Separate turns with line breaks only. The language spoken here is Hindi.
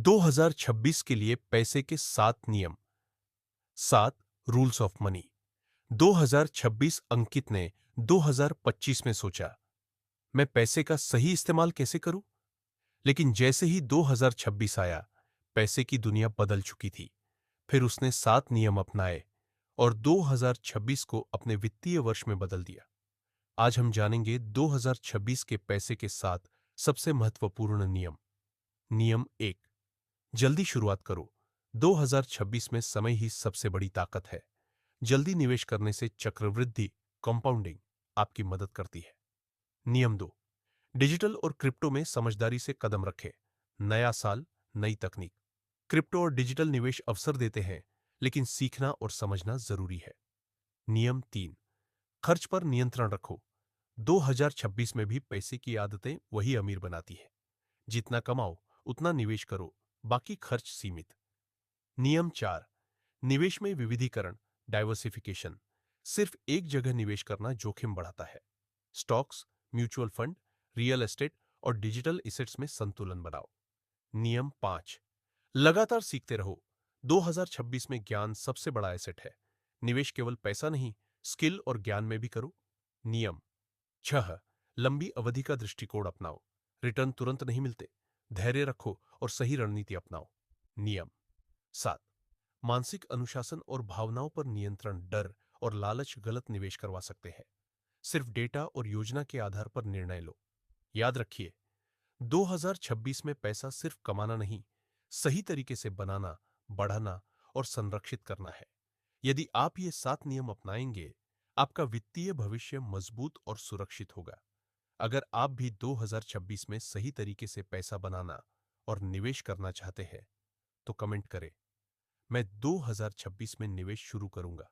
2026 के लिए पैसे के 7 नियम। 7 रूल्स ऑफ मनी। 2026 अंकित ने 2025 में सोचा, मैं पैसे का सही इस्तेमाल कैसे करूं? लेकिन जैसे ही 2026 आया, पैसे की दुनिया बदल चुकी थी। फिर उसने 7 नियम अपनाए और 2026 को अपने वित्तीय वर्ष में बदल दिया। आज हम जानेंगे 2026 के पैसे के 7 सबसे महत्वपूर्ण नियम। नियम 1, जल्दी शुरुआत करो। 2026 में समय ही सबसे बड़ी ताकत है। जल्दी निवेश करने से चक्रवृद्धि कंपाउंडिंग आपकी मदद करती है। नियम 2, डिजिटल और क्रिप्टो में समझदारी से कदम रखें। नया साल, नई तकनीक। क्रिप्टो और डिजिटल निवेश अवसर देते हैं, लेकिन सीखना और समझना जरूरी है। नियम 3, खर्च पर नियंत्रण रखो। 2026 में भी पैसे की आदतें वही अमीर बनाती है। जितना कमाओ उतना निवेश करो, बाकी खर्च सीमित। नियम 4, निवेश में विविधीकरण डाइवर्सिफिकेशन। सिर्फ एक जगह निवेश करना जोखिम बढ़ाता है। Stocks, mutual fund, real estate और डिजिटल एसेट्स में संतुलन बनाओ। नियम 5, लगातार सीखते रहो। 2026 में ज्ञान सबसे बड़ा एसेट है। निवेश केवल पैसा नहीं, स्किल और ज्ञान में भी करो। नियम 6, लंबी अवधि का दृष्टिकोण अपनाओ। रिटर्न तुरंत नहीं मिलते, धैर्य रखो और सही रणनीति अपनाओ। नियम 7, मानसिक अनुशासन और भावनाओं पर नियंत्रण। डर और लालच गलत निवेश करवा सकते हैं। सिर्फ डेटा और योजना के आधार पर निर्णय लो। याद रखिए, 2026 में पैसा सिर्फ कमाना नहीं, सही तरीके से बनाना, बढ़ाना और संरक्षित करना है। यदि आप ये 7 नियम अपनाएंगे, आपका वित्तीय भविष्य मजबूत और सुरक्षित होगा। अगर आप भी 2026 में सही तरीके से पैसा बनाना और निवेश करना चाहते हैं, तो कमेंट करें, मैं 2026 में निवेश शुरू करूंगा।